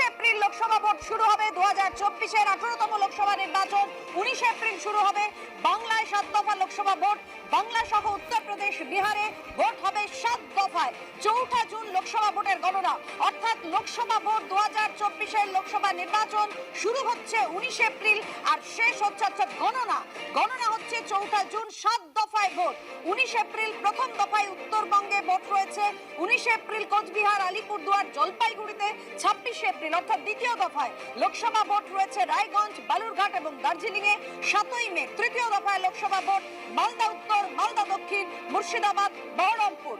April Lok Sabha vote শুরু হবে। 2024-এর 18তম লোকসভা নির্বাচন 19 এপ্রিল শুরু হবে। বাংলায় 7 দফা লোকসভা ভোট, বাংলা সহ উত্তরপ্রদেশ, বিহারে ভোট হবে 7 দফায়। 4 জুন লোকসভা ভোটের গণনা, অর্থাৎ লোকসভা ভোট 2024-এর লোকসভা নির্বাচন শুরু হচ্ছে 19 এপ্রিল আর শেষ হচ্ছে গণনা হচ্ছে 4 জুন। 7 দফায় ভোট। 19 এপ্রিল প্রথম দফায় উত্তরবঙ্গে ভোট রয়েছে, 19 এপ্রিল কোচবিহার, আলিপুরদুয়ার, জলপাইগুড়িতে, 26 এপ্রিল অর্থাৎ দ্বিতীয় দফায় লোকসভা ভোট রয়েছে রায়গঞ্জ, বালুরঘাট এবং দার্জিলিংয়ে। 7ই মে তৃতীয় দফায় লোকসভা ভোট মালদা উত্তর, মালদা দক্ষিণ, Murshidabad, Baharampur.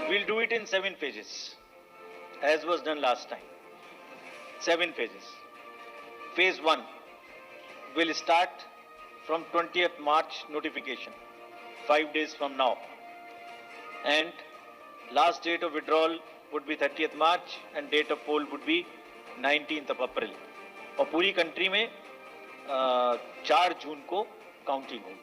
We'll do it in 7 phases, as was done last time. 7 phases. Phase 1 will start from 20th March notification, 5 days from now. And last date of withdrawal would be 30th March and date of poll would be 19th of April. और पूरी country में 4 जून को counting होगी।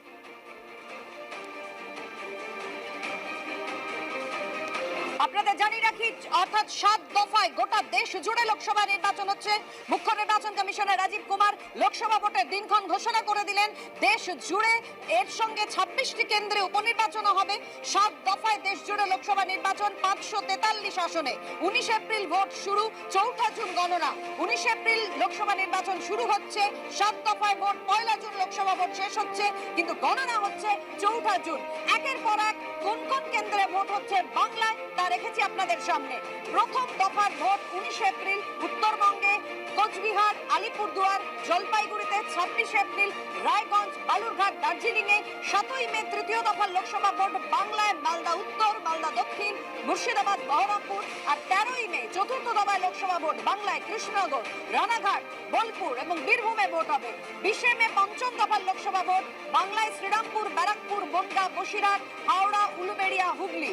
আপনাদের জানিয়ে রাখি, অর্থাৎ 7 দফায় গোটা দেশ জুড়ে লোকসভা নির্বাচন হচ্ছে। মুখ্য নির্বাচন কমিশনার রাজীব কুমার লোকসভা ভোটের দিনক্ষণ ঘোষণা করে দিলেন। দেশ জুড়ে এর সঙ্গে 26টি কেন্দ্রে উপনির্বাচনও হবে। 7 দফায় দেশ জুড়ে লোকসভা নির্বাচন, 543 আসনে। 19 এপ্রিল ভোট শুরু, 4 জুন গণনা। 19 এপ্রিল লোকসভা নির্বাচন শুরু হচ্ছে, 7 দফায় ভোট, 1 জুন লোকসভা ভোট শেষ হচ্ছে, কিন্তু গণনা হচ্ছে 4 জুন। একের পর এক কোন কোন কেন্দ্রে ভোট হচ্ছে বাংলায় তা রেখেছি আপনাদের সামনে। প্রথম দফার ভোট 19 এপ্রিল উত্তরবঙ্গে, কোচবিহার, আলিপুরদুয়ার, জলপাইগুড়িতে। 26 এপ্রিল রায়গঞ্জ, বালুরঘাট, দার্জিলিংয়ে। 7ই মে তৃতীয় দফার লোকসভা ভোট বাংলায় মালদা উত্তর, মালদা দক্ষিণ, মুর্শিদাবাদ, বহরমপুর। আর 13ই মে চতুর্থ দফায় লোকসভা ভোট বাংলায় কৃষ্ণনগর, রানাঘাট, বোলপুর এবং বীরভূমে ভোট হবে। 20 মে পঞ্চম দফার লোকসভা ভোট বাংলায় শ্রীরামপুর, ব্যারাকপুর, বনগাঁ, বসিরহাট, হাওড়া, উলুবেড়িয়া, হুগলি।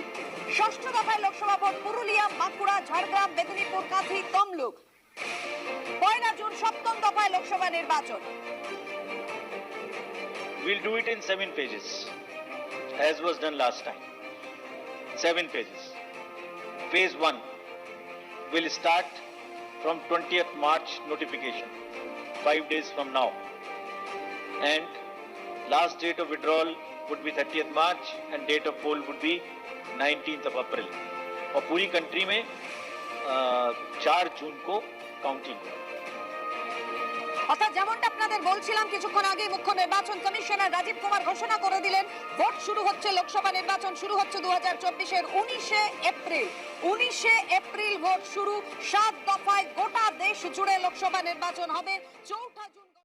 6ষ্ঠ দফায় লোকসভা ভোট পুরুলিয়া, বাঁকুড়া, ঝাড়গ্রাম, মেদিনীপুর, কাঁথি, তমলুক। 1 জুন সপ্তম দফায় লোকসভা নির্বাচন। We'll do it in 7 phases, as was done last time. 7 phases. Phase 1 will start from 20th March notification, 5 days from now. And last date of withdrawal would be 30th March and date of poll would be 19th of April. और पूरी country में 4 जून को counting होगी। অর্থাৎ যেমনটা আপনাদের বলছিলাম কিছুক্ষণ আগে, মুখ্য নির্বাচন কমিশনার রাজীব কুমার ঘোষণা করে দিলেন ভোট শুরু হচ্ছে, লোকসভা নির্বাচন শুরু হচ্ছে 2024-এর 19 এপ্রিল। 19 এপ্রিল ভোট শুরু, 7 দফায় গোটা দেশ জুড়ে লোকসভা নির্বাচন হবে। 4 জুন